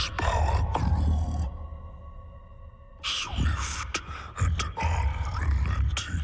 His power grew, swift and unrelenting.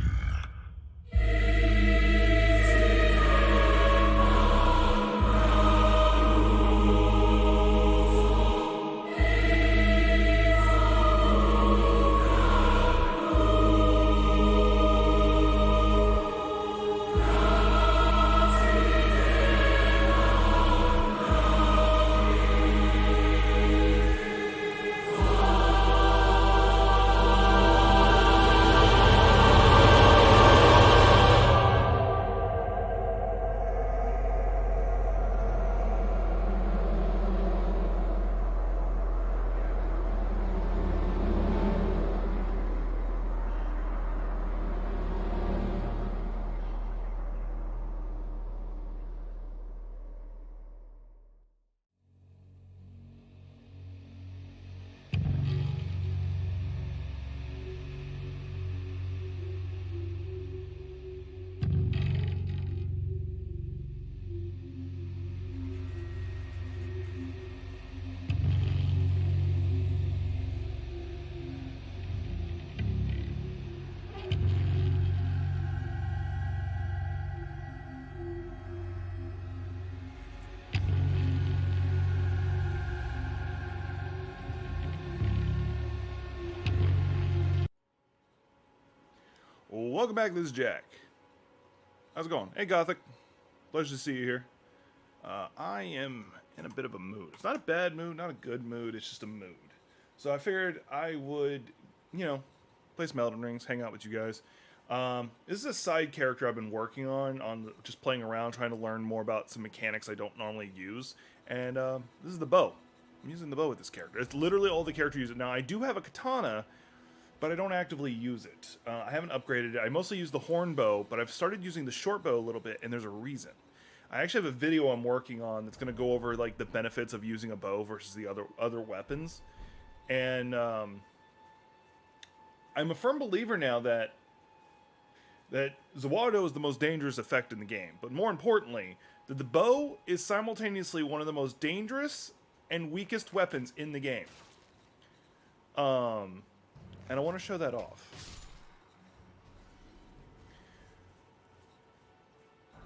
Welcome back, this is Jack. How's it going? Hey, Gothic. Pleasure to see you here. I am in a bit of a mood. It's not a bad mood, not a good mood, it's just a mood. So I figured I would, play some Elden Rings, hang out with you guys. This is a side character I've been working on just playing around, trying to learn more about some mechanics I don't normally use. And this is the bow. I'm using the bow with this character. It's literally all the character uses. Now, I do have a katana, but I don't actively use it. I haven't upgraded it. I mostly use the horn bow, but I've started using the short bow a little bit, and there's a reason. I actually have a video I'm working on that's going to go over like the benefits of using a bow versus the other weapons. And I'm a firm believer now that Zawado is the most dangerous effect in the game, but more importantly, that the bow is simultaneously one of the most dangerous and weakest weapons in the game. And I want to show that off.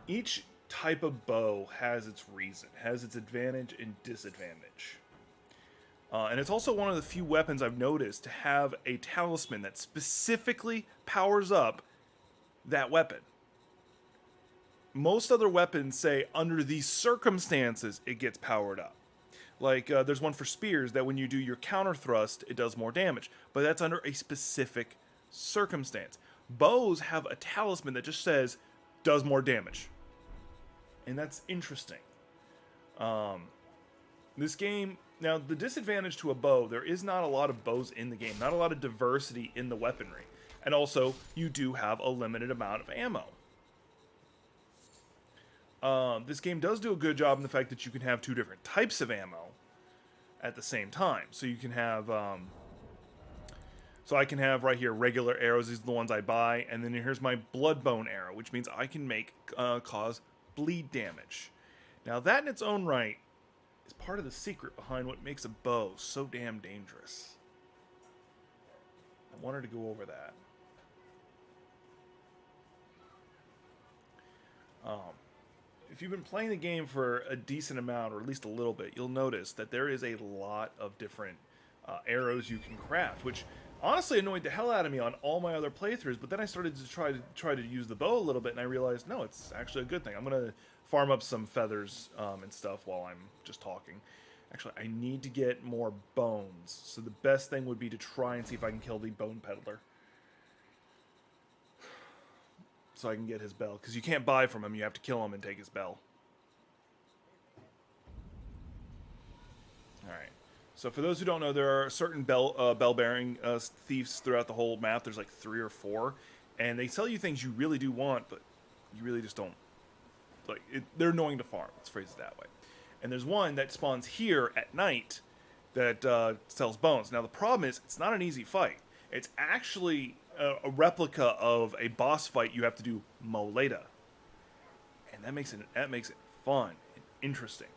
Each type of bow has its reason, has its advantage and disadvantage. And it's also one of the few weapons I've noticed to have a talisman that specifically powers up that weapon. Most other weapons say under these circumstances it gets powered up. Like, there's one for spears that when you do your counter thrust, it does more damage. But that's under a specific circumstance. Bows have a talisman that just says, does more damage. And that's interesting. This game, now the disadvantage to a bow, there is not a lot of bows in the game. Not a lot of diversity in the weaponry. And also, you do have a limited amount of ammo. This game does do a good job in the fact that you can have two different types of ammo at the same time. So you can have, so I can have right here regular arrows. These are the ones I buy, and then here's my bloodbone arrow, which means I can cause bleed damage. Now that in its own right is part of the secret behind what makes a bow so damn dangerous. I wanted to go over that. If you've been playing the game for a decent amount, or at least a little bit, you'll notice that there is a lot of different arrows you can craft, which honestly annoyed the hell out of me on all my other playthroughs. But then I started to try to use the bow a little bit, and I realized, no, it's actually a good thing. I'm gonna farm up some feathers and stuff while I'm just talking. Actually, I need to get more bones, so the best thing would be to try and see if I can kill the bone peddler, so I can get his bell, because you can't buy from him, you have to kill him and take his bell. Alright, so for those who don't know, there are certain bell-bearing thieves throughout the whole map. There's like 3 or 4, and they sell you things you really do want, but you really just don't. Like, they're annoying to farm, let's phrase it that way. And there's one that spawns here at night that sells bones. Now the problem is, it's not an easy fight. It's actually a replica of a boss fight you have to do later, and that makes it fun and interesting.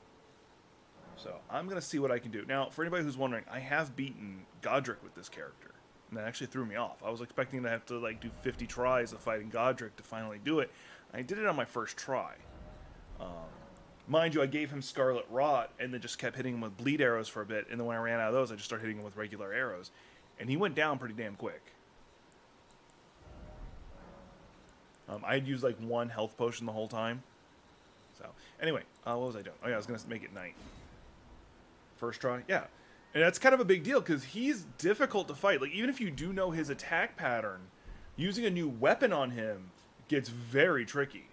So I'm going to see what I can do. Now, for anybody who's wondering, I have beaten Godric with this character. And that actually threw me off. I was expecting to have to like do 50 tries of fighting Godric to finally do it. I did it on my first try. Mind you, I gave him Scarlet Rot and then just kept hitting him with bleed arrows for a bit. And then when I ran out of those, I just started hitting him with regular arrows. And he went down pretty damn quick. I had used like one health potion the whole time. So, anyway, what was I doing? Oh yeah, I was going to make it night. First try? Yeah. And that's kind of a big deal because he's difficult to fight. Like, even if you do know his attack pattern, using a new weapon on him gets very tricky.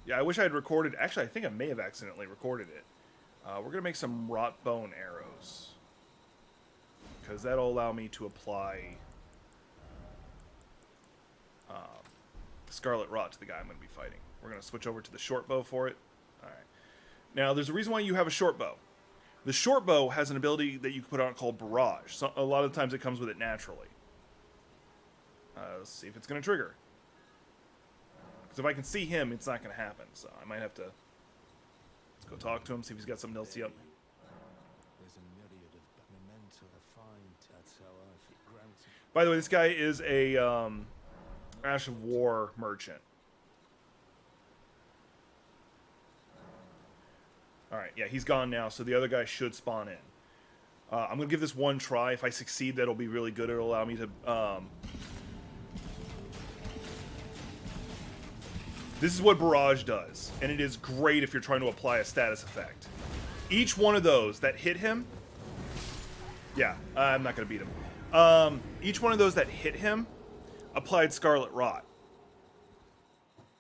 Yeah, I wish I had recorded... Actually, I think I may have accidentally recorded it. We're going to make some rot bone arrows. Because that'll allow me to apply Scarlet Rot to the guy I'm going to be fighting. We're going to switch over to the short bow for it. Alright. Now, there's a reason why you have a short bow. The short bow has an ability that you can put on called Barrage. So, a lot of times it comes with it naturally. Let's see if it's going to trigger. Because if I can see him, it's not going to happen. So I might have to... Let's go talk to him, see if he's got something else to up. By the way, this guy is a Ash of War merchant. Alright, yeah, he's gone now, so the other guy should spawn in. I'm going to give this one try. If I succeed, that'll be really good. It'll allow me to... This is what Barrage does, and it is great if you're trying to apply a status effect. Each one of those that hit him... Yeah, I'm not going to beat him. Each one of those that hit him applied Scarlet Rot.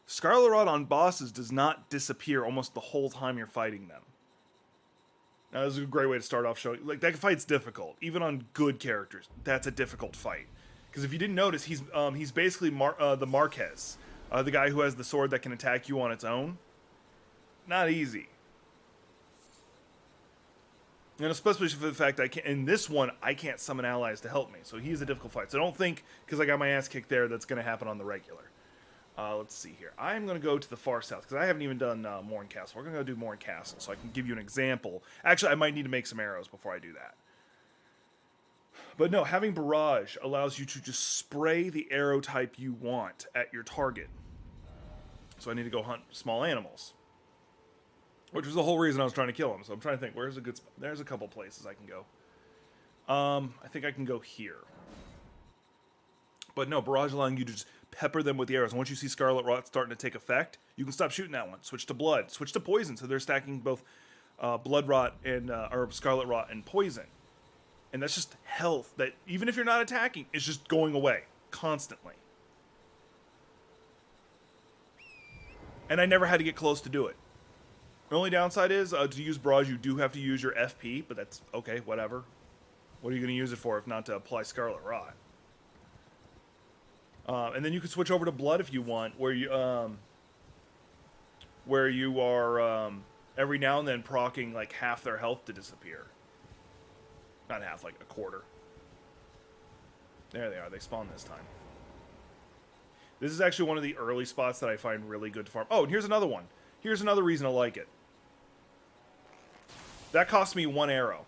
Scarlet Rot on bosses does not disappear almost the whole time you're fighting them. Now, this is a great way to start off showing... Like, that fight's difficult. Even on good characters, that's a difficult fight. Because if you didn't notice, he's basically the Marquez. The guy who has the sword that can attack you on its own. Not easy. And especially for the fact in this one, I can't summon allies to help me. So he's a difficult fight. So don't think, because I got my ass kicked there, that's going to happen on the regular. Let's see here. I'm going to go to the far south, because I haven't even done Morn Castle. We're going to go do Morn Castle, so I can give you an example. Actually, I might need to make some arrows before I do that. But no, having Barrage allows you to just spray the arrow type you want at your target. So I need to go hunt small animals. Which was the whole reason I was trying to kill him. So I'm trying to think, where's a good spot? There's a couple places I can go. I think I can go here. But no, Barrage allowing you to just pepper them with the arrows. And once you see Scarlet Rot starting to take effect, you can stop shooting that one. Switch to Blood. Switch to Poison. So they're stacking both Blood Rot and or Scarlet Rot and Poison. And that's just health that, even if you're not attacking, is just going away constantly. And I never had to get close to do it. The only downside is, to use Barrage, you do have to use your FP, but that's okay, whatever. What are you going to use it for if not to apply Scarlet Rot? And then you can switch over to Blood if you want, where you are every now and then proccing like half their health to disappear. Not half, like a quarter. There they are. They spawn this time. This is actually one of the early spots that I find really good to farm. Oh, and here's another one. Here's another reason I like it. That cost me 1 arrow.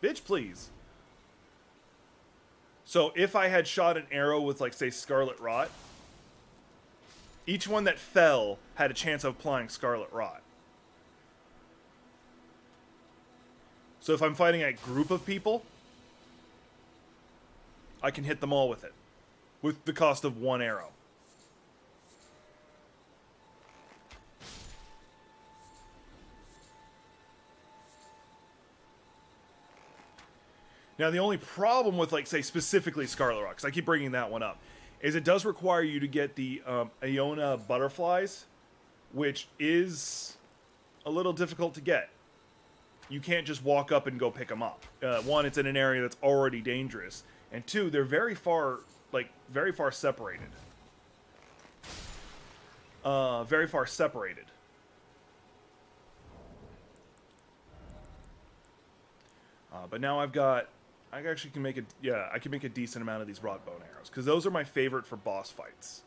Bitch, please. So if I had shot an arrow with, like, say, Scarlet Rot, each one that fell had a chance of applying Scarlet Rot. So if I'm fighting a group of people, I can hit them all with it. With the cost of 1 arrow. Now, the only problem with, like, say, specifically Scarlet Rot, because I keep bringing that one up, is it does require you to get the Iona butterflies, which is a little difficult to get. You can't just walk up and go pick them up. One, it's in an area that's already dangerous, and two, they're very far separated. Very far separated. But now I actually can make I can make a decent amount of these rot bone arrows, because those are my favorite for boss fights.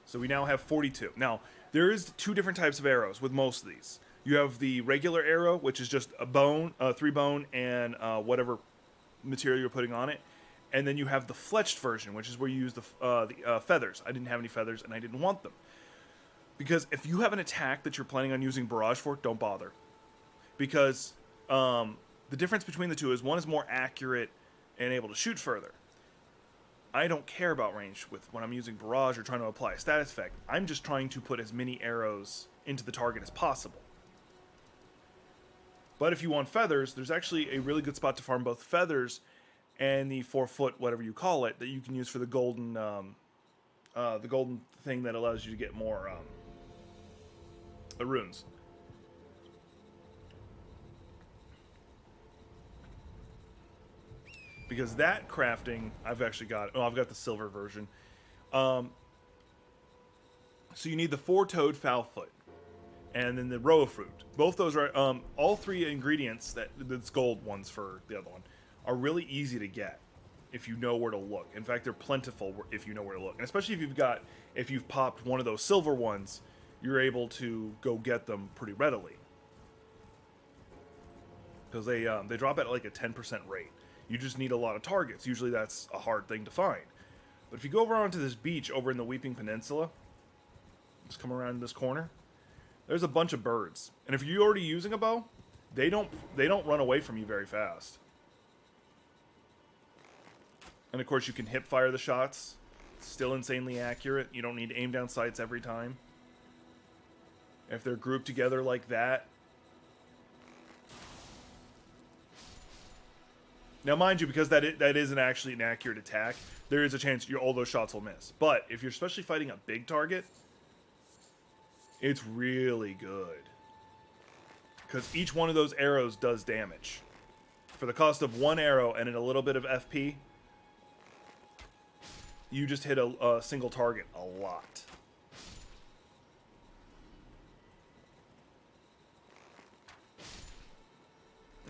So we now have 42. Now, there is 2 different types of arrows with most of these. You have the regular arrow, which is just a bone, 3 bone, and whatever material you're putting on it. And then you have the fletched version, which is where you use the feathers. I didn't have any feathers, and I didn't want them. Because if you have an attack that you're planning on using barrage for, don't bother. Because the difference between the two is one is more accurate and able to shoot further. I don't care about range with when I'm using barrage or trying to apply a status effect. I'm just trying to put as many arrows into the target as possible. But if you want feathers, there's actually a really good spot to farm both feathers and the 4-foot, whatever you call it, that you can use for the golden thing that allows you to get more runes. Because that crafting, I've actually got. Oh, I've got the silver version. So you need the 4-toed fowl-foot, and then the row fruit. Both those are all 3 ingredients that's gold ones for the other one are really easy to get if you know where to look. In fact, they're plentiful if you know where to look, and especially if you've popped one of those silver ones, you're able to go get them pretty readily because they drop at like a 10% rate. You just need a lot of targets. Usually that's a hard thing to find. But if you go over onto this beach over in the Weeping Peninsula, just come around this corner, there's a bunch of birds. And if you're already using a bow, they don't run away from you very fast. And of course you can hip fire the shots. Still insanely accurate. You don't need to aim down sights every time. If they're grouped together like that. Now, mind you, because that isn't actually an accurate attack, there is a chance all those shots will miss. But if you're especially fighting a big target, it's really good. Because each one of those arrows does damage. For the cost of 1 arrow and a little bit of FP, you just hit a single target a lot.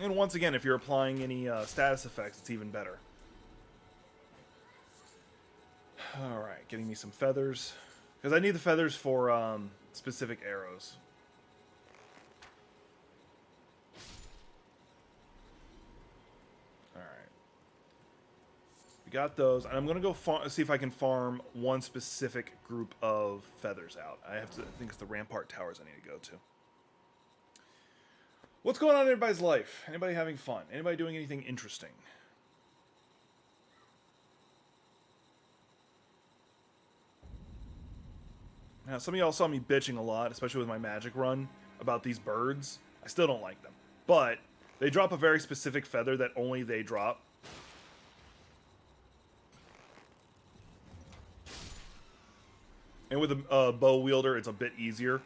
And once again, if you're applying any status effects, it's even better. Alright, getting me some feathers. Because I need the feathers for specific arrows. Alright. We got those. And I'm going to go see if I can farm one specific group of feathers out. I think it's the Rampart Towers I need to go to. What's going on in everybody's life? Anybody having fun? Anybody doing anything interesting? Now, some of y'all saw me bitching a lot, especially with my magic run, about these birds. I still don't like them. But they drop a very specific feather that only they drop. And with a bow wielder, it's a bit easier.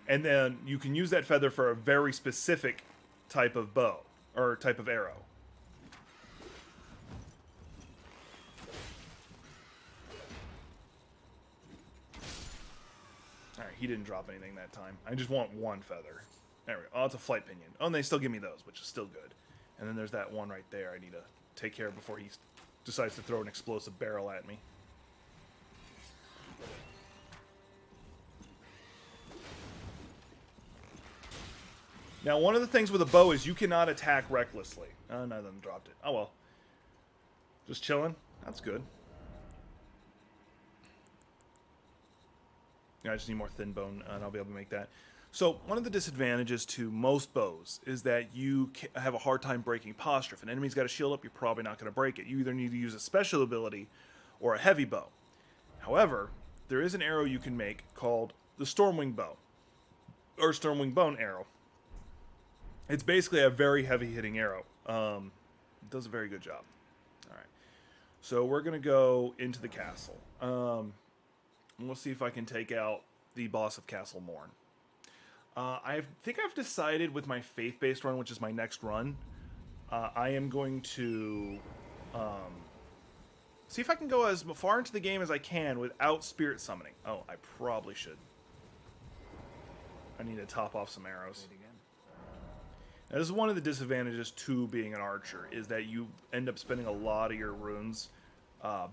And then you can use that feather for a very specific type of bow, or type of arrow. Alright, he didn't drop anything that time. I just want 1 feather. There we go. Oh, it's a flight pinion. Oh, and they still give me those, which is still good. And then there's that one right there I need to take care of before he decides to throw an explosive barrel at me. Now, one of the things with a bow is you cannot attack recklessly. Oh, none of them dropped it. Oh, well. Just chilling. That's good. Yeah, I just need more thin bone, and I'll be able to make that. So, one of the disadvantages to most bows is that you have a hard time breaking posture. If an enemy's got a shield up, you're probably not going to break it. You either need to use a special ability or a heavy bow. However, there is an arrow you can make called the Stormwing Bow, or Stormwing Bone Arrow. It's basically a very heavy-hitting arrow. It does a very good job. Alright. So we're going to go into the castle. And we'll see if I can take out the boss of Castle Morn. I think I've decided with my faith-based run, which is my next run, I am going to see if I can go as far into the game as I can without spirit summoning. Oh, I probably should. I need to top off some arrows. Now, this is one of the disadvantages to being an archer, is that you end up spending a lot of your runes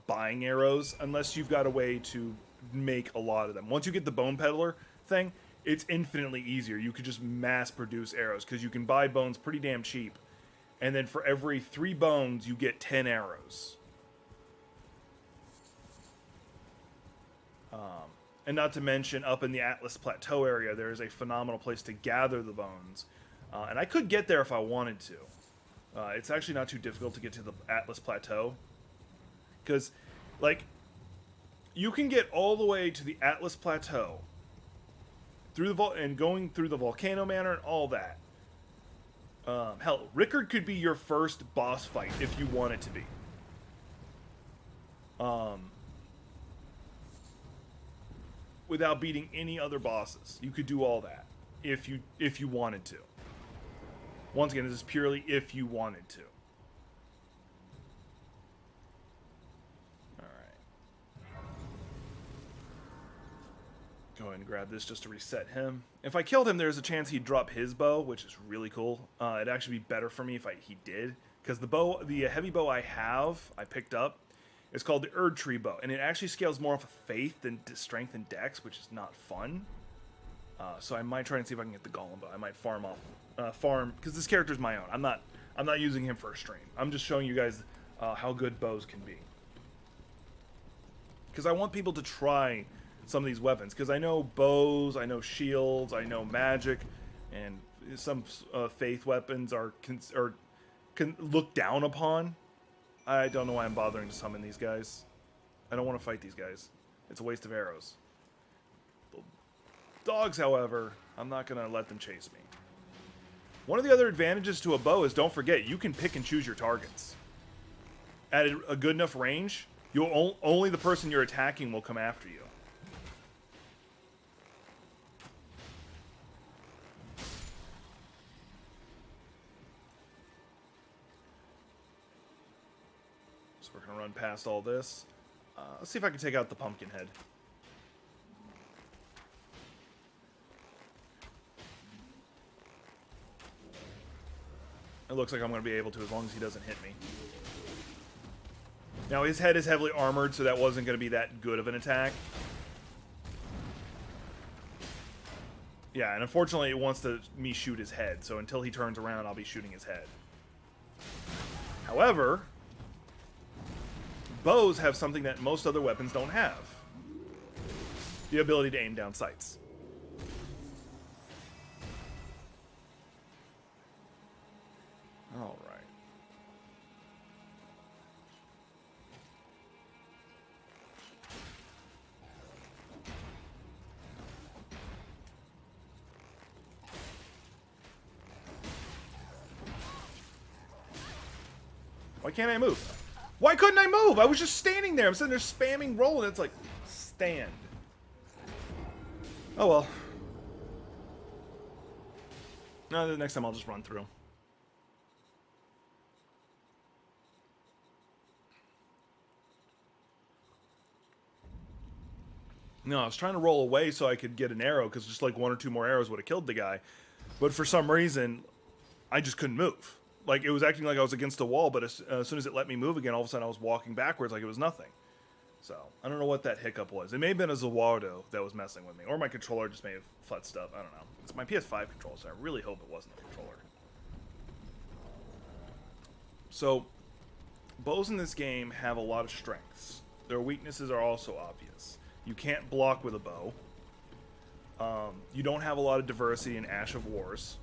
buying arrows unless you've got a way to make a lot of them. Once you get the bone peddler thing, it's infinitely easier. You could just mass produce arrows because you can buy bones pretty damn cheap. And then for every 3 bones, you get 10 arrows. And not to mention, up in the Atlas Plateau area, there is a phenomenal place to gather the bones. And I could get there if I wanted to. It's actually not too difficult to get to the Atlas Plateau. Because, like, you can get all the way to the Atlas Plateau through the and going through the Volcano Manor and all that. Hell, Rickard could be your first boss fight if you want it to be. Without beating any other bosses, you could do all that if you wanted to. Once again, this is purely if you wanted to. All right. Go ahead and grab this just to reset him. If I killed him, there's a chance he'd drop his bow, which is really cool. It'd actually be better for me if he did, because the heavy bow I picked up, is called the Erd Tree bow, and it actually scales more off of faith than strength and dex, which is not fun. So I might try and see if I can get the Golem bow. I might farm because this character is my own. I'm not using him for a stream. I'm just showing you guys how good bows can be. Because I want people to try some of these weapons. Because I know bows, I know shields, I know magic, and some faith weapons are looked down upon. I don't know why I'm bothering to summon these guys. I don't want to fight these guys. It's a waste of arrows. The dogs, however, I'm not going to let them chase me. One of the other advantages to a bow is, don't forget, you can pick and choose your targets. At a good enough range, only the person you're attacking will come after you. So we're going to run past all this. Let's see if I can take out the pumpkin head. It looks like I'm going to be able to, as long as he doesn't hit me. Now, his head is heavily armored, so that wasn't going to be that good of an attack. Yeah, and unfortunately, it wants me shoot his head, so until he turns around, I'll be shooting his head. However, bows have something that most other weapons don't have. The ability to aim down sights. All right. Why can't I move? Why couldn't I move? I was just standing there. I'm sitting there spamming roll, and it's like, stand. Oh well. No, the next time I'll just run through. No, I was trying to roll away so I could get an arrow, because just like 1 or 2 more arrows would have killed the guy. But for some reason, I just couldn't move. Like, it was acting like I was against a wall, but as soon as it let me move again, all of a sudden I was walking backwards like it was nothing. So, I don't know what that hiccup was. It may have been a Zawardo that was messing with me, or my controller just may have futzed up. I don't know. It's my PS5 controller, so I really hope it wasn't the controller. So, bows in this game have a lot of strengths. Their weaknesses are also obvious. You can't block with a bow. You don't have a lot of diversity in Ash of Wars.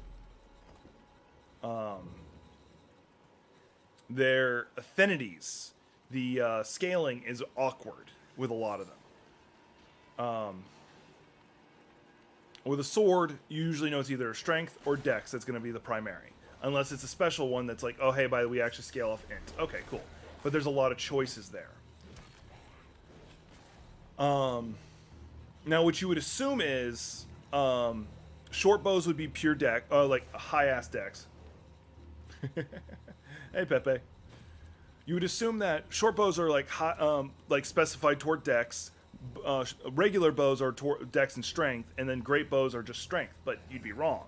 Their affinities, the scaling is awkward with a lot of them. With a sword, you usually know it's either strength or dex that's going to be the primary. Unless it's a special one that's like, oh hey, by the way, we actually scale off int. Okay, cool. But there's a lot of choices there. Now what you would assume is, short bows would be pure dex, like a high-ass dex. Hey, Pepe. You would assume that short bows are like like specified toward dex, regular bows are toward dex and strength, and then great bows are just strength. But you'd be wrong.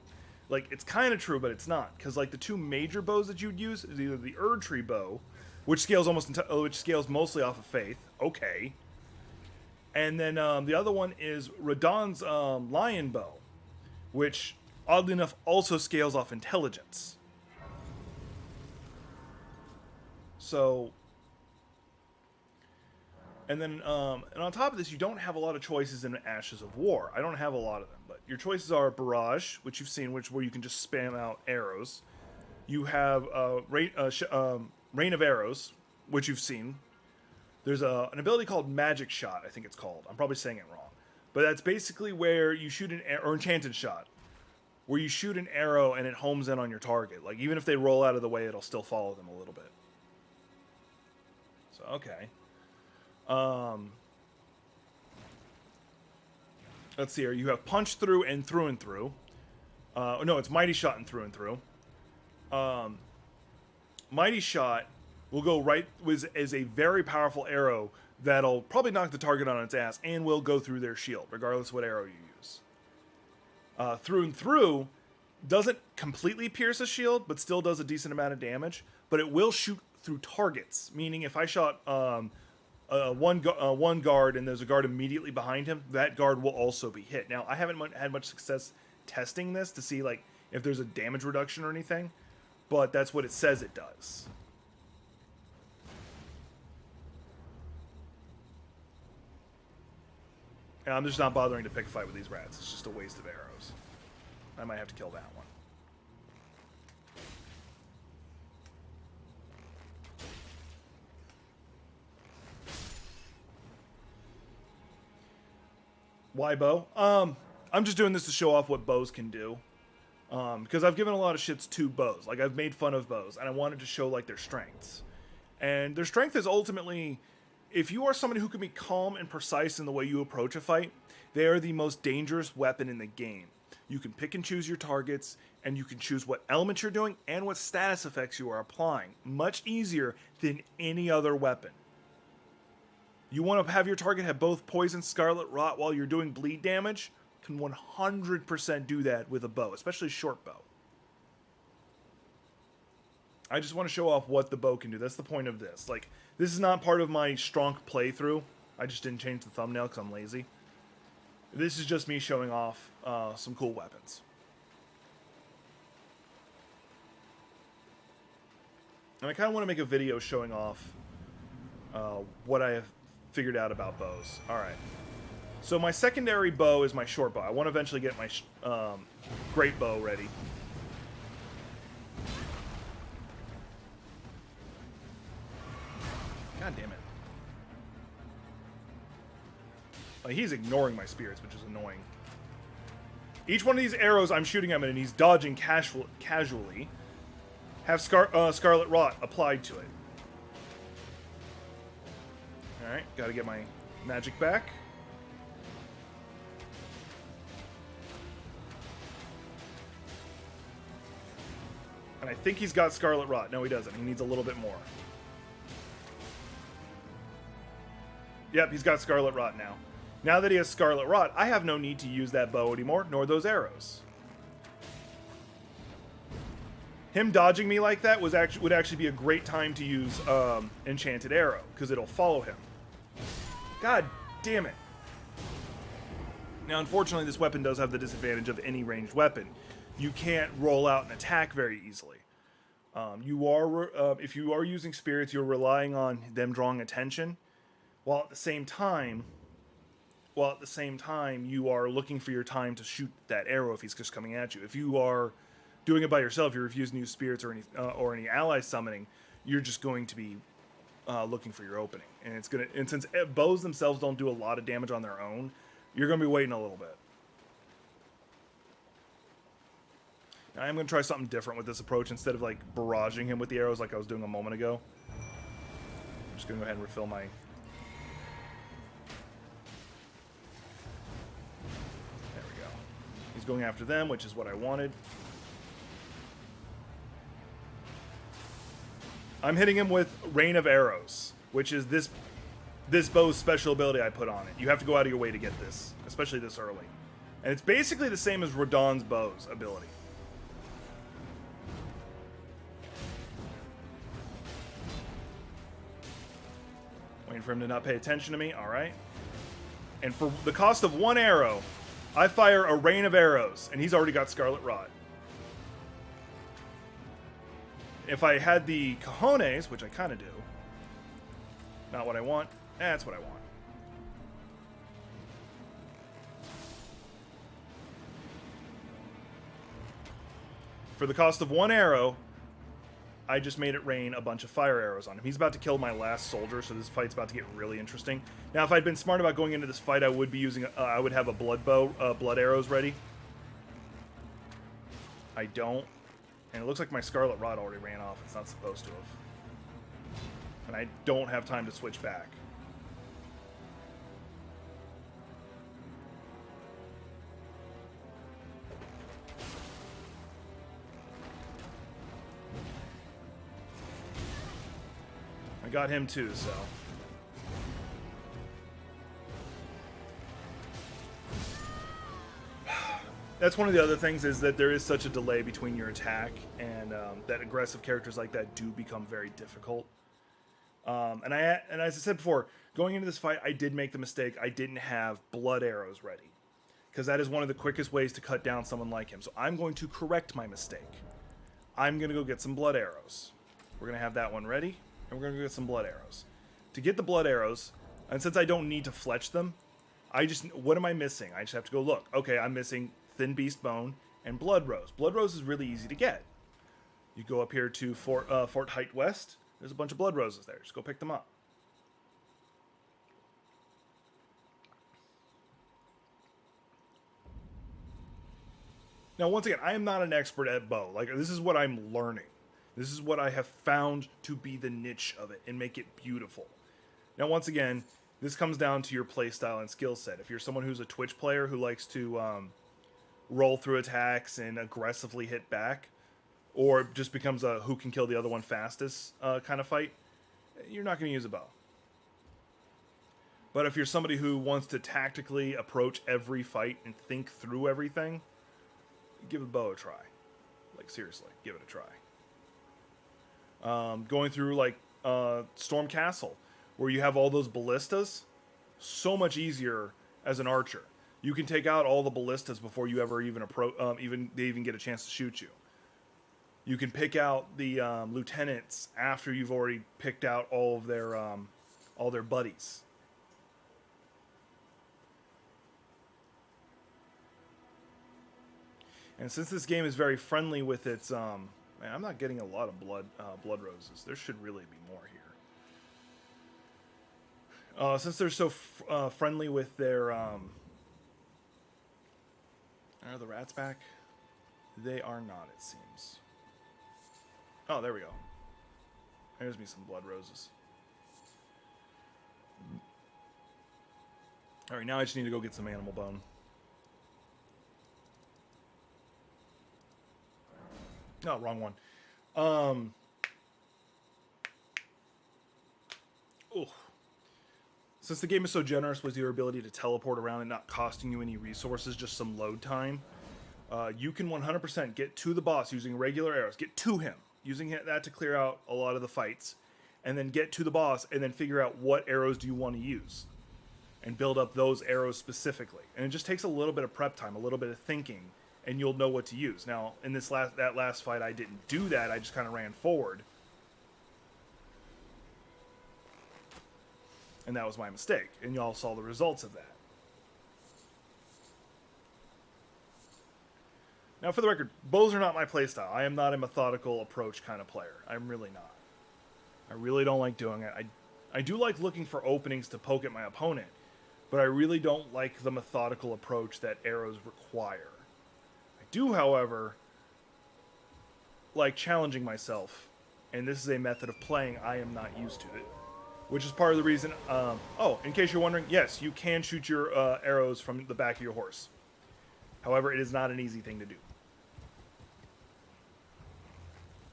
Like, it's kind of true, but it's not, because like the 2 major bows that you'd use is either the Erd Tree bow, which scales which scales mostly off of faith. Okay. And then the other one is Radon's lion bow, which oddly enough also scales off intelligence. So, and then and on top of this, you don't have a lot of choices in Ashes of War. I don't have a lot of them, but your choices are Barrage, which you've seen, where you can just spam out arrows. You have Rain of Arrows, which you've seen. There's an ability called Magic Shot, I think it's called. I'm probably saying it wrong. But that's basically where you shoot or Enchanted Shot, where you shoot an arrow and it homes in on your target. Like, even if they roll out of the way, it'll still follow them a little bit. So, okay. Let's see here. You have Punch Through and Through and Through. No, it's Mighty Shot and Through and Through. Mighty Shot will go right as a very powerful arrow that'll probably knock the target on its ass and will go through their shield, regardless of what arrow you use. Through and Through doesn't completely pierce a shield, but still does a decent amount of damage. But it will shoot through targets, meaning if I shot one guard and there's a guard immediately behind him, that guard will also be hit. Now, I haven't had much success testing this to see like if there's a damage reduction or anything, but that's what it says it does. And I'm just not bothering to pick a fight with these rats. It's just a waste of arrows. I might have to kill that one. Why bow? I'm just doing this to show off what bows can do. Because I've given a lot of shits to bows. Like, I've made fun of bows, and I wanted to show, like, their strengths. And their strength is ultimately, if you are somebody who can be calm and precise in the way you approach a fight, they are the most dangerous weapon in the game. You can pick and choose your targets, and you can choose what elements you're doing and what status effects you are applying. Much easier than any other weapon. You want to have your target have both Poison, Scarlet Rot while you're doing bleed damage? Can 100% do that with a bow, especially a short bow. I just want to show off what the bow can do. That's the point of this. Like, this is not part of my strong playthrough. I just didn't change the thumbnail because I'm lazy. This is just me showing off some cool weapons. And I kind of want to make a video showing off what I have figured out about bows. Alright. So my secondary bow is my short bow. I want to eventually get my great bow ready. God damn it. Like, he's ignoring my spirits, which is annoying. Each one of these arrows I'm shooting at him and he's dodging casually have Scarlet Rot applied to it. Alright, gotta get my magic back. And I think he's got Scarlet Rot. No, he doesn't. He needs a little bit more. Yep, he's got Scarlet Rot now. Now that he has Scarlet Rot, I have no need to use that bow anymore, nor those arrows. Him dodging me like that would actually be a great time to use Enchanted Arrow, because it'll follow him. God damn it. Now, unfortunately, this weapon does have the disadvantage of any ranged weapon. You can't roll out and attack very easily. If you are using spirits, you're relying on them drawing attention, while at the same time, you are looking for your time to shoot that arrow if he's just coming at you. If you are doing it by yourself, you're refusing to use spirits or any ally summoning, you're just going to be looking for your opening, and since bows themselves don't do a lot of damage on their own, you're going to be waiting a little bit. Now, I'm going to try something different with this approach instead of like barraging him with the arrows like I was doing a moment ago. I'm just going to go ahead and refill my. There we go. He's going after them, which is what I wanted. I'm hitting him with Rain of Arrows, which is this bow's special ability I put on it. You have to go out of your way to get this, especially this early. And it's basically the same as Radon's bow's ability. Waiting for him to not pay attention to me. All right. And for the cost of 1 arrow, I fire a rain of arrows, and he's already got Scarlet Rot. If I had the cojones, which I kind of do, not what I want, that's what I want. For the cost of 1 arrow, I just made it rain a bunch of fire arrows on him. He's about to kill my last soldier, so this fight's about to get really interesting. Now, if I'd been smart about going into this fight, I would be using, I would have a blood bow, blood arrows ready. I don't, and it looks like my Scarlet Rod already ran off. It's not supposed to have, and I don't have time to switch back. I got him too, so. That's one of the other things, is that there is such a delay between your attack, and that aggressive characters like that do become very difficult. And as I said before, going into this fight, I did make the mistake. I didn't have blood arrows ready, because that is one of the quickest ways to cut down someone like him. So I'm going to correct my mistake. I'm going to go get some blood arrows. We're going to have that one ready. And we're going to get some blood arrows. To get the blood arrows, and since I don't need to fletch them, what am I missing? I just have to go look. Okay, I'm missing Thin Beast Bone and Blood Rose. Blood Rose is really easy to get. You go up here to Fort Height West. There's a bunch of Blood Roses there. Just go pick them up. Now, once again, I am not an expert at bow. Like, this is what I'm learning. This is what I have found to be the niche of it and make it beautiful. Now, once again, this comes down to your playstyle and skill set. If you're someone who's a Twitch player who likes to roll through attacks and aggressively hit back, or just becomes a who can kill the other one fastest kind of fight, you're not going to use a bow. But if you're somebody who wants to tactically approach every fight and think through everything, give a bow a try. Like, seriously, give it a try. Going through like Storm Castle, where you have all those ballistas, so much easier as an archer. You can take out all the ballistas before you ever even they even get a chance to shoot you. You can pick out the lieutenants after you've already picked out all their buddies. And since this game is very friendly with its man, I'm not getting a lot of blood roses. There should really be more here. Since they're so friendly with their... Are the rats back? They are not, it seems. Oh, there we go. There's me some blood roses. Alright, now I just need to go get some animal bone. No, wrong one. Since the game is so generous with your ability to teleport around and not costing you any resources, just some load time, you can 100% get to the boss using regular arrows. Get to him, using that to clear out a lot of the fights, and then get to the boss, and then figure out what arrows do you want to use, and build up those arrows specifically. And it just takes a little bit of prep time, a little bit of thinking, and you'll know what to use. Now, in that last fight, I didn't do that. I just kind of ran forward. And that was my mistake. And y'all saw the results of that. Now, for the record, bows are not my playstyle. I am not a methodical approach kind of player. I'm really not. I really don't like doing it. I do like looking for openings to poke at my opponent, but I really don't like the methodical approach that arrows require. I do, however, like challenging myself, and this is a method of playing I am not used to it, which is part of the reason. In case you're wondering, yes, you can shoot your arrows from the back of your horse. However, it is not an easy thing to do.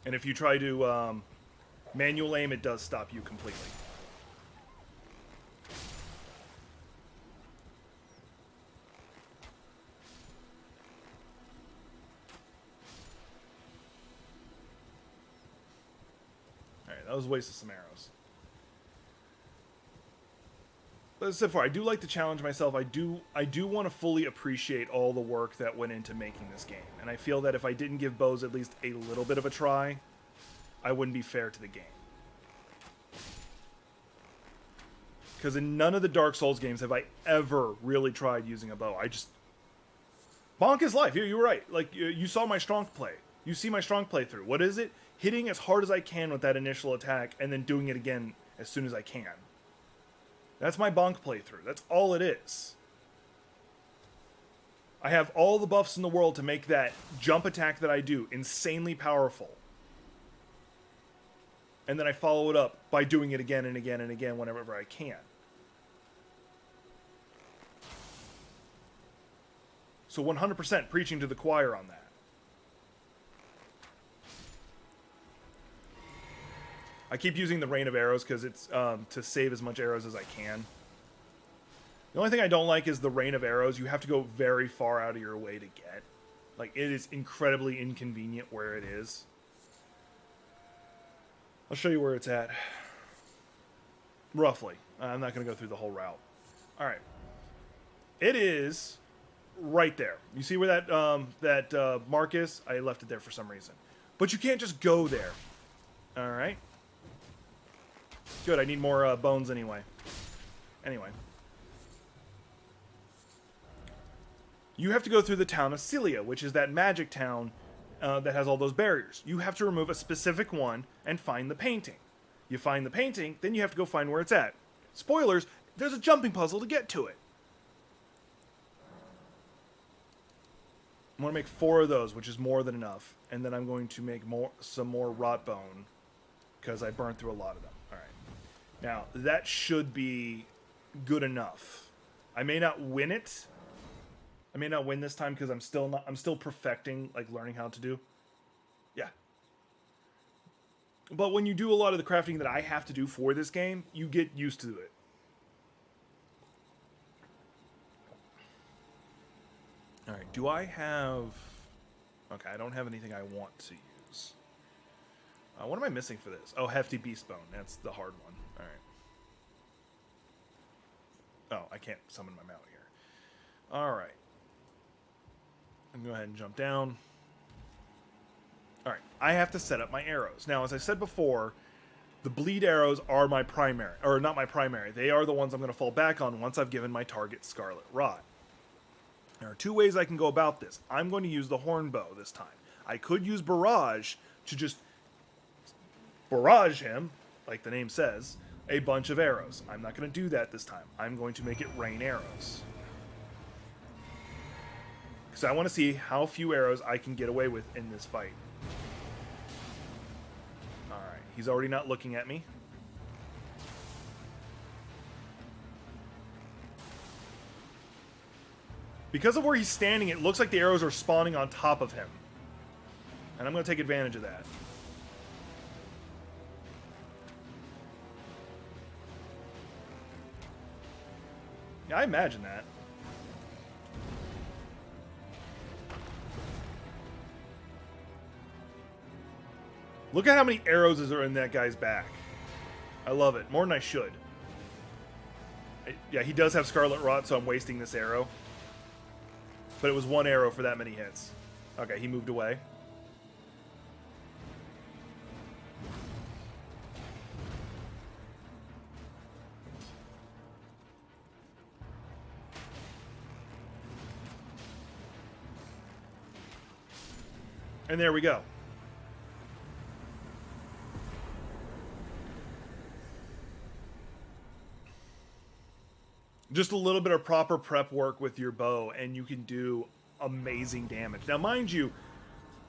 And if you try to manual aim, it does stop you completely. Alright, that was a waste of some arrows. as I said before, I do like to challenge myself. I do want to fully appreciate all the work that went into making this game. And I feel that if I didn't give bows at least a little bit of a try, I wouldn't be fair to the game. Because in none of the Dark Souls games have I ever really tried using a bow. I just... Bonk is life. You were right. Like, you saw my strong play. You see my strong playthrough. What is it? Hitting as hard as I can with that initial attack, and then doing it again as soon as I can. That's my bonk playthrough. That's all it is. I have all the buffs in the world to make that jump attack that I do insanely powerful. And then I follow it up by doing it again and again and again whenever I can. So 100% preaching to the choir on that. I keep using the rain of arrows because it's to save as much arrows as I can. The only thing I don't like is the rain of arrows. You have to go very far out of your way to get. Like, it is incredibly inconvenient where it is. I'll show you where it's at. Roughly. I'm not going to go through the whole route. Alright. It is right there. You see where that mark is? I left it there for some reason. But you can't just go there. Alright. Good, I need more bones anyway. Anyway. You have to go through the town of Celia, which is that magic town that has all those barriers. You have to remove a specific one and find the painting. You find the painting, then you have to go find where it's at. Spoilers, there's a jumping puzzle to get to it. I'm going to make 4 of those, which is more than enough. And then I'm going to make some more rot bone, because I burned through a lot of them. Alright. Now, that should be good enough. I may not win it. I may not win this time because I'm still perfecting, like, learning how to do. Yeah. But when you do a lot of the crafting that I have to do for this game, you get used to it. Alright, do I have... Okay, I don't have anything I want to use. What am I missing for this? Oh, Hefty Beast Bone. That's the hard one. Alright. Oh, I can't summon my mount here. Alright. I'm going to go ahead and jump down. Alright, I have to set up my arrows. Now, as I said before, the bleed arrows are my primary. Or, not my primary. They are the ones I'm going to fall back on once I've given my target Scarlet Rot. There are 2 ways I can go about this. I'm going to use the horn bow this time. I could use Barrage to just barrage him, like the name says, a bunch of arrows. I'm not going to do that this time. I'm going to make it rain arrows. Because I want to see how few arrows I can get away with in this fight. Alright, he's already not looking at me. Because of where he's standing, it looks like the arrows are spawning on top of him. And I'm going to take advantage of that. Yeah, I imagine that. Look at how many arrows are in that guy's back. I love it. More than I should. Yeah, he does have Scarlet Rot, so I'm wasting this arrow. But it was 1 arrow for that many hits. Okay, he moved away. And there we go. Just a little bit of proper prep work with your bow, and you can do amazing damage. Now, mind you,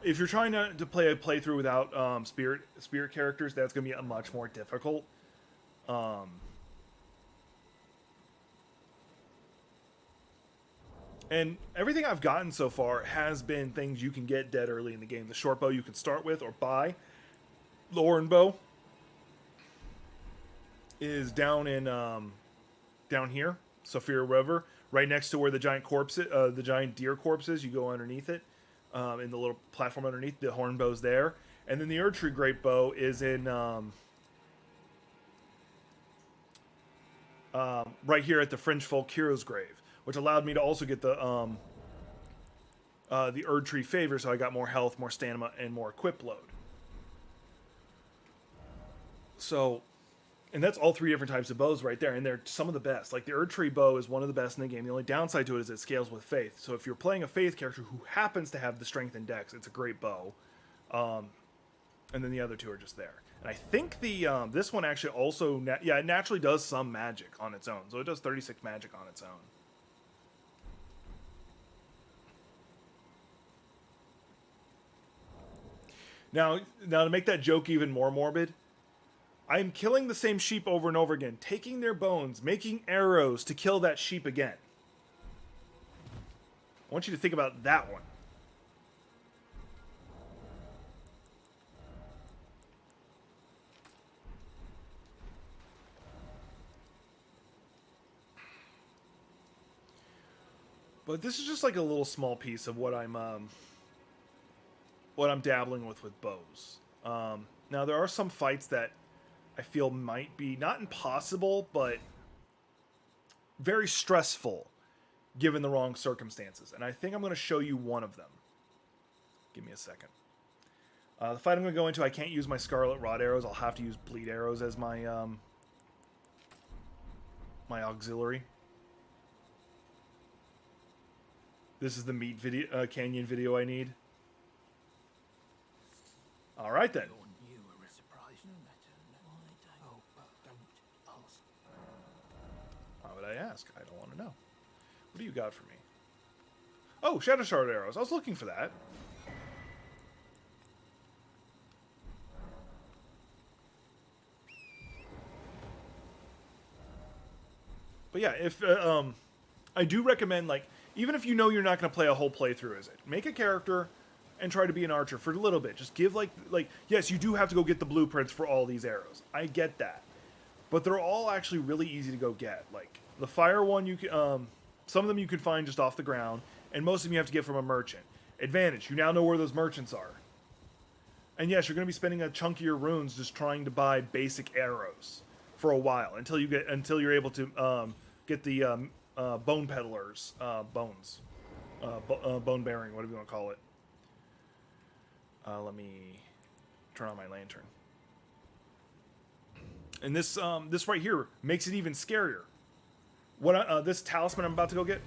if you're trying to play a playthrough without spirit characters, that's going to be much more difficult. And everything I've gotten so far has been things you can get dead early in the game. The short bow you can start with or buy. The horn bow is down in down here, Sophia River, right next to where the giant the giant deer corpse is. You go underneath it, in the little platform underneath. The horn bow's there, and then the Erdtree great bow is in right here at the Fringe Folk Hero's Grave, which allowed me to also get the Erd Tree Favor, so I got more health, more stamina, and more equip load. So, and that's all 3 different types of bows right there, and they're some of the best. Like, the Erd Tree bow is one of the best in the game. The only downside to it is it scales with Faith. So if you're playing a Faith character who happens to have the Strength and Dex, it's a great bow. And then the other 2 are just there. And I think the this one actually also, it naturally does some magic on its own. So it does 36 magic on its own. Now to make that joke even more morbid, I'm killing the same sheep over and over again, taking their bones, making arrows to kill that sheep again. I want you to think about that one. But this is just like a little small piece of what I'm dabbling with bows. Now there are some fights that I feel might be not impossible, but very stressful given the wrong circumstances. And I think I'm going to show you one of them. Give me a second. The fight I'm going to go into, I can't use my Scarlet Rod arrows. I'll have to use Bleed arrows as my my auxiliary. This is the meat video, canyon video I need. All right then. Why would I ask? I don't want to know. What do you got for me? Oh, Shadow Shard arrows. I was looking for that. But yeah, if I do recommend, like, even if you know you're not going to play a whole playthrough as it, make a character and try to be an archer for a little bit. Just give like yes, you do have to go get the blueprints for all these arrows. I get that, but they're all actually really easy to go get. Like the fire one, you can some of them you can find just off the ground, and most of them you have to get from a merchant. Advantage: you now know where those merchants are. And yes, you're going to be spending a chunk of your runes just trying to buy basic arrows for a while until you're able to get the bone peddlers bones, bone bearing, whatever you want to call it. Let me turn on my lantern. And this this right here makes it even scarier. What this talisman I'm about to go get,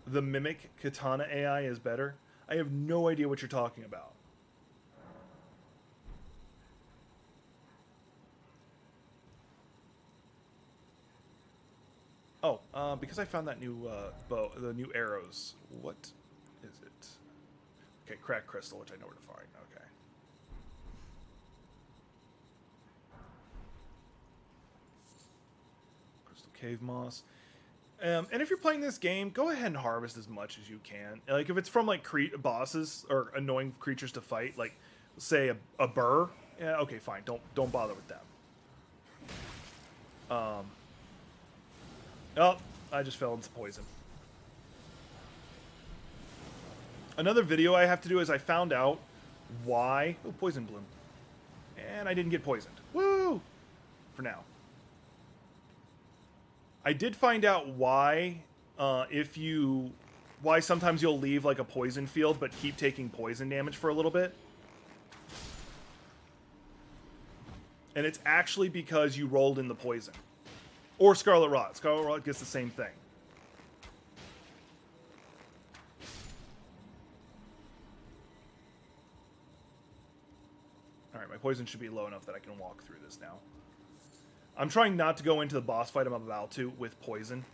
the Mimic Katana AI is better. I have no idea what you're talking about. Oh, because I found that new bow, the new arrows. What is it? Okay, cracked crystal, which I know where to find. Okay. Crystal cave moss. And if you're playing this game, go ahead and harvest as much as you can. Like if it's from like bosses or annoying creatures to fight, like say a burr. Yeah, okay, fine. Don't bother with them. Oh, I just fell into poison. Another video I have to do is I found out why... Oh, poison bloom. And I didn't get poisoned. Woo! For now. I did find out why, why sometimes you'll leave like a poison field but keep taking poison damage for a little bit. And it's actually because you rolled in the poison. Or Scarlet Rot. Scarlet Rot gets the same thing. Alright, my poison should be low enough that I can walk through this now. I'm trying not to go into the boss fight I'm about to with poison.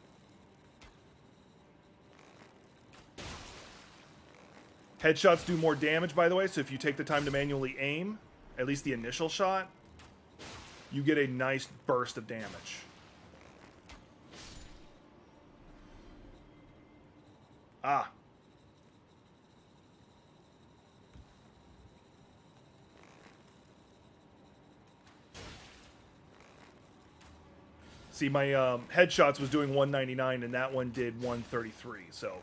Headshots do more damage, by the way, so if you take the time to manually aim, at least the initial shot, you get a nice burst of damage. Ah. See, my headshots was doing 199, and that one did 133. So,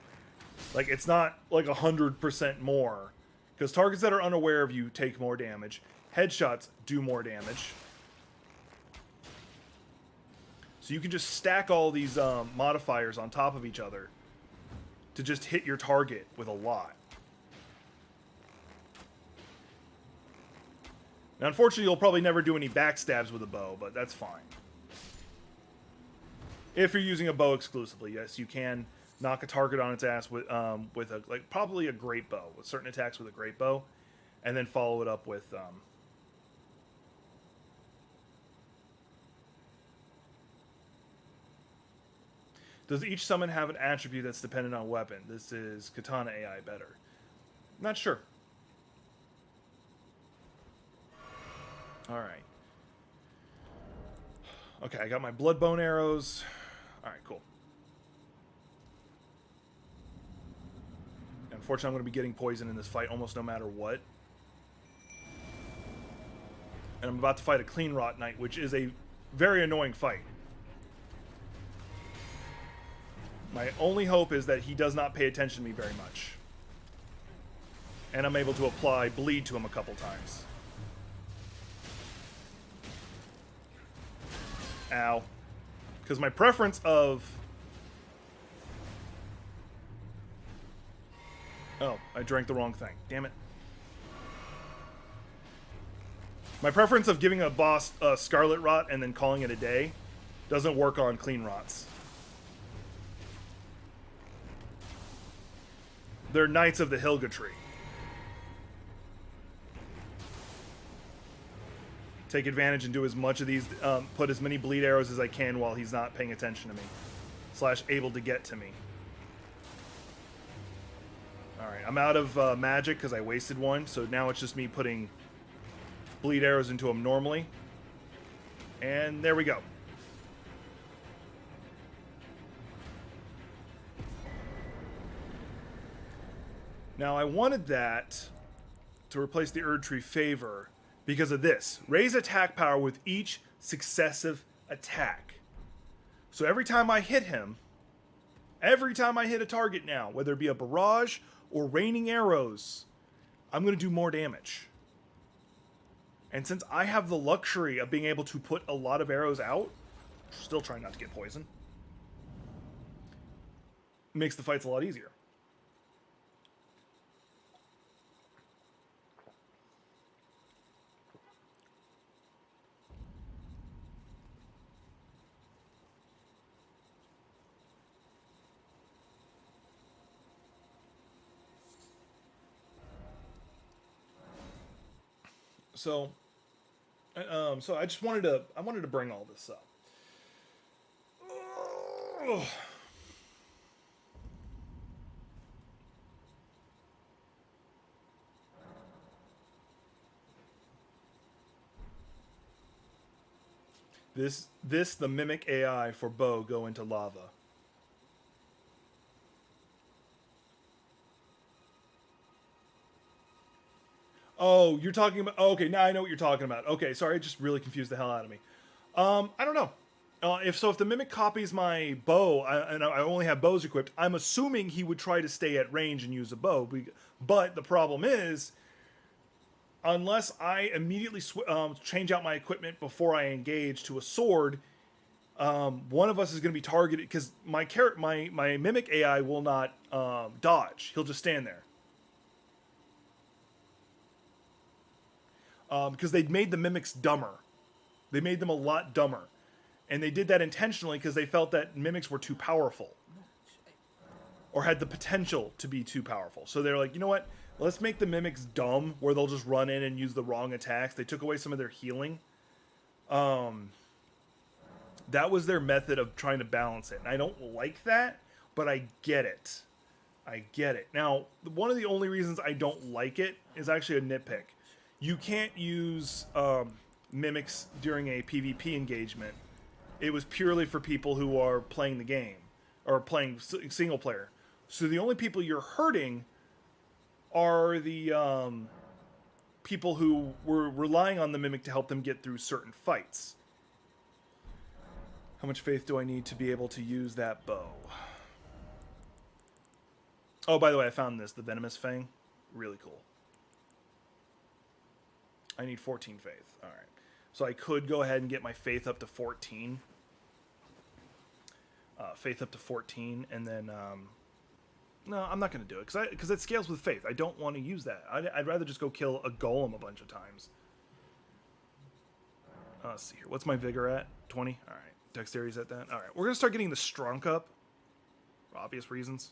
like, it's not like 100% more. Because targets that are unaware of you take more damage. Headshots do more damage. So you can just stack all these modifiers on top of each other to just hit your target with a lot. Now, unfortunately, you'll probably never do any backstabs with a bow, but that's fine. If you're using a bow exclusively, yes, you can knock a target on its ass with a probably a great bow, with certain attacks with a great bow, and then follow it up with does each summon have an attribute that's dependent on weapon? This is Katana AI better. Not sure. Alright. Okay, I got my Bloodbone arrows. Alright, cool. Unfortunately, I'm going to be getting poisoned in this fight almost no matter what. And I'm about to fight a Clean Rot Knight, which is a very annoying fight. My only hope is that he does not pay attention to me very much. And I'm able to apply bleed to him a couple times. Ow. Because my preference of... Oh, I drank the wrong thing. Damn it. My preference of giving a boss a Scarlet Rot and then calling it a day doesn't work on Clean Rots. They're Knights of the Hilga Tree. Take advantage and do as much of these, put as many bleed arrows as I can while he's not paying attention to me. / able to get to me. Alright, I'm out of magic because I wasted one, so now it's just me putting bleed arrows into him normally. And there we go. Now I wanted that to replace the Erdtree Favor because of this. Raise attack power with each successive attack. So every time I hit him, every time I hit a target now, whether it be a barrage or raining arrows, I'm going to do more damage. And since I have the luxury of being able to put a lot of arrows out, still trying not to get poisoned, makes the fights a lot easier. So I just wanted to bring all this up. Ugh. The Mimic AI for Bow go into lava. Oh, you're talking about... Oh, okay, now I know what you're talking about. Okay, sorry, it just really confused the hell out of me. I don't know. If the Mimic copies my bow, and I only have bows equipped, I'm assuming he would try to stay at range and use a bow. But the problem is, unless I immediately change out my equipment before I engage to a sword, one of us is going to be targeted, because my Mimic AI will not dodge. He'll just stand there. Because they made the Mimics dumber. They made them a lot dumber. And they did that intentionally because they felt that Mimics were too powerful. Or had the potential to be too powerful. So they're like, you know what? Let's make the Mimics dumb, where they'll just run in and use the wrong attacks. They took away some of their healing. That was their method of trying to balance it. And I don't like that, but I get it. I get it. Now, one of the only reasons I don't like it is actually a nitpick. You can't use Mimics during a PvP engagement. It was purely for people who are playing the game, or playing single player. So the only people you're hurting are the people who were relying on the Mimic to help them get through certain fights. How much faith do I need to be able to use that bow? Oh, by the way, I found this, the Venomous Fang. Really cool. I need 14 faith. Alright. So I could go ahead and get my faith up to 14. faith up to 14, and then no, I'm not going to do it because it scales with faith. I don't want to use that. I'd rather just go kill a golem a bunch of times. Let's see here. What's my vigor at? 20? All right. Dexterity's at that. All right. We're going to start getting the strunk up for obvious reasons.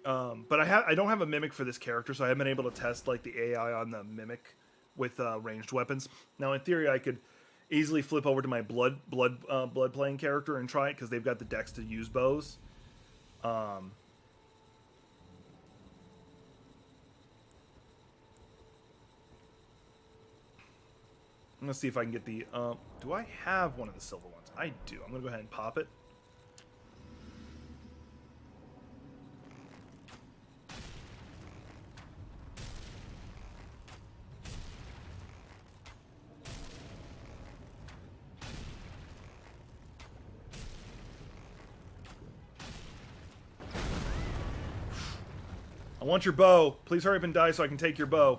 But I don't have a mimic for this character, so I haven't been able to test like the AI on the mimic with ranged weapons. Now, in theory, I could easily flip over to my blood playing character and try it because they've got the dex to use bows. I'm gonna see if I can get the. Do I have one of the silver ones? I do. I'm gonna go ahead and pop it. I want your bow. Please hurry up and die so I can take your bow.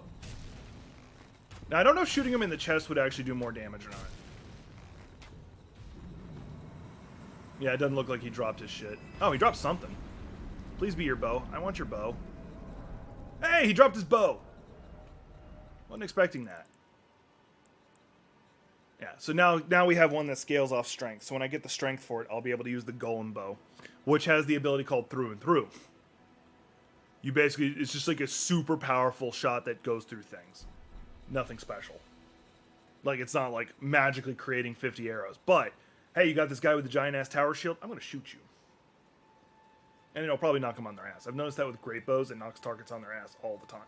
Now, I don't know if shooting him in the chest would actually do more damage or not. Yeah, it doesn't look like he dropped his shit. Oh, he dropped something. Please be your bow. I want your bow. Hey, he dropped his bow. Wasn't expecting that. Yeah, so now we have one that scales off strength. So when I get the strength for it, I'll be able to use the golem bow, which has the ability called through and through. You basically, it's just like a super powerful shot that goes through things. Nothing special. Like, it's not like magically creating 50 arrows. But, hey, you got this guy with the giant ass tower shield, I'm going to shoot you. And it'll probably knock them on their ass. I've noticed that with great bows, it knocks targets on their ass all the time.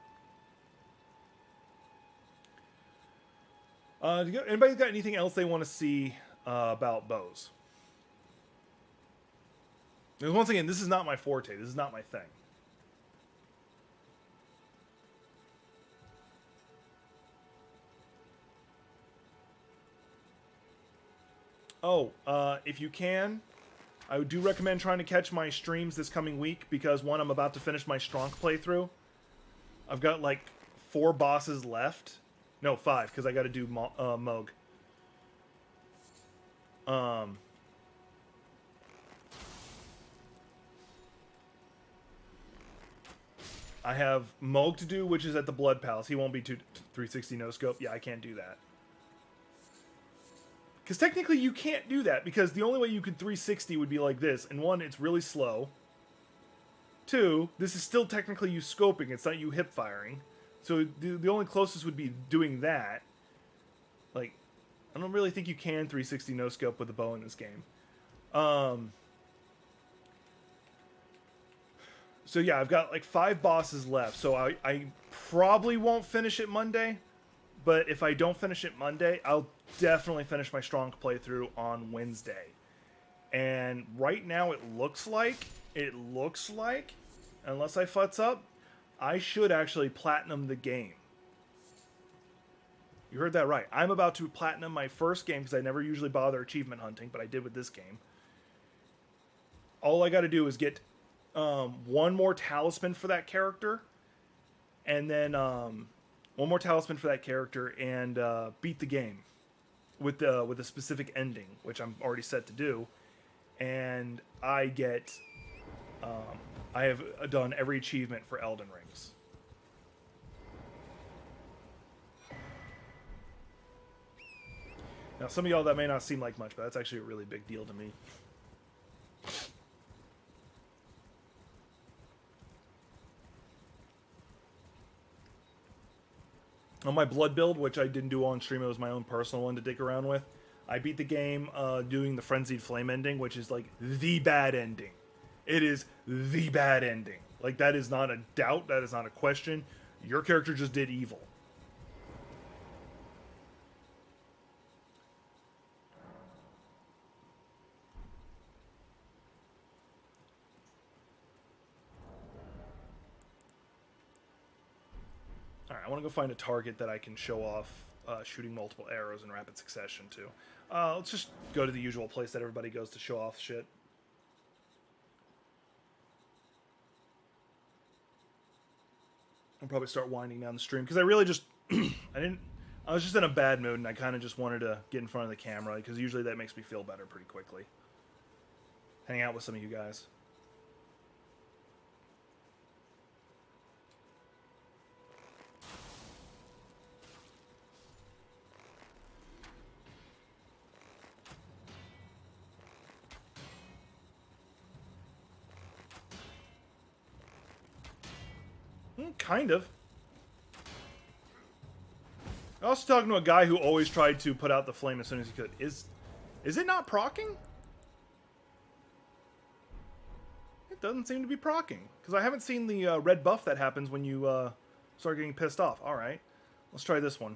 Anybody got anything else they want to see about bows? Because once again, this is not my forte. This is not my thing. Oh, if you can, I do recommend trying to catch my streams this coming week because, one, I'm about to finish my Stronk playthrough. I've got, like, 4 bosses left. No, 5, because I got to do Moog. I have Moog to do, which is at the Blood Palace. He won't be 360 no-scope. Yeah, I can't do that. Because technically you can't do that, because the only way you could 360 would be like this. And 1, it's really slow. 2, this is still technically you scoping. It's not you hip firing. So the only closest would be doing that. Like, I don't really think you can 360 no-scope with a bow in this game. So yeah, I've got like 5 bosses left. So I probably won't finish it Monday. But if I don't finish it Monday, I'll definitely finish my Strong playthrough on Wednesday. And right now it looks like, unless I futz up, I should actually platinum the game. You heard that right. I'm about to platinum my first game because I never usually bother achievement hunting, but I did with this game. All I got to do is get 1 more talisman for that character, and then 1 more talisman for that character, and beat the game with a specific ending, which I'm already set to do. And I get, I have done every achievement for Elden Rings. Now, some of y'all, that may not seem like much, but that's actually a really big deal to me. On my blood build, which I didn't do on stream, it was my own personal one to dick around with. I beat the game doing the Frenzied Flame ending, which is like the bad ending. It is the bad ending. Like, that is not a doubt. That is not a question. Your character just did evil. Alright, I want to go find a target that I can show off shooting multiple arrows in rapid succession to. Let's just go to the usual place that everybody goes to show off shit. I'll probably start winding down the stream because I really just I I was just in a bad mood, and I kind of just wanted to get in front of the camera, because usually that makes me feel better pretty quickly. Hang out with some of you guys. Kind of. I was talking to a guy who always tried to put out the flame as soon as he could. Is it not proccing? It doesn't seem to be proccing. Because I haven't seen the red buff that happens when you start getting pissed off. Alright. Let's try this one.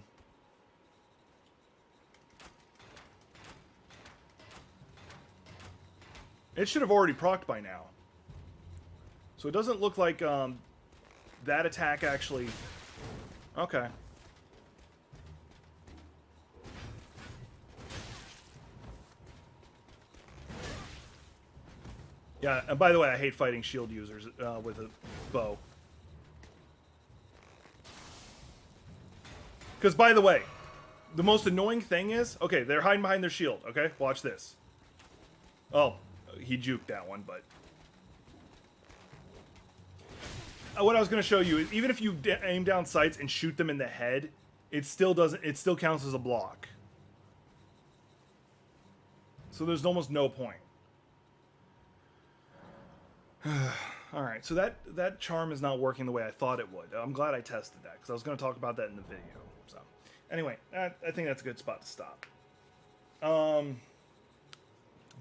It should have already procced by now. So it doesn't look like that attack actually... Okay. Yeah, and by the way, I hate fighting shield users with a bow. Because, by the way, the most annoying thing is... Okay, they're hiding behind their shield, okay? Watch this. Oh, he juked that one, but... What I was going to show you is, even if you aim down sights and shoot them in the head, it still doesn't... It still counts as a block. So there's almost no point. Alright, so that charm is not working the way I thought it would. I'm glad I tested that, because I was going to talk about that in the video. So, anyway, I think that's a good spot to stop.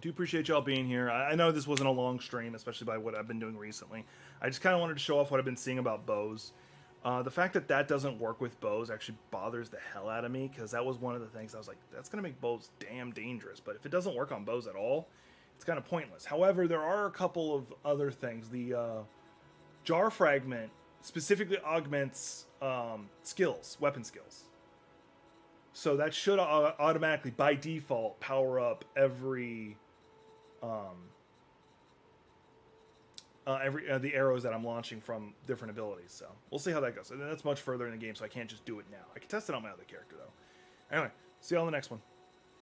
Do appreciate y'all being here. I know this wasn't a long stream, especially by what I've been doing recently. I just kind of wanted to show off what I've been seeing about bows. The fact that that doesn't work with bows actually bothers the hell out of me, because that was one of the things I was like, that's going to make bows damn dangerous. But if it doesn't work on bows at all, it's kind of pointless. However, there are a couple of other things. The jar fragment specifically augments skills, weapon skills. So that should automatically, by default, power up every the arrows that I'm launching from different abilities. So we'll see how that goes. And that's much further in the game, so I can't just do it now. I can test it on my other character though. Anyway, see you on the next one.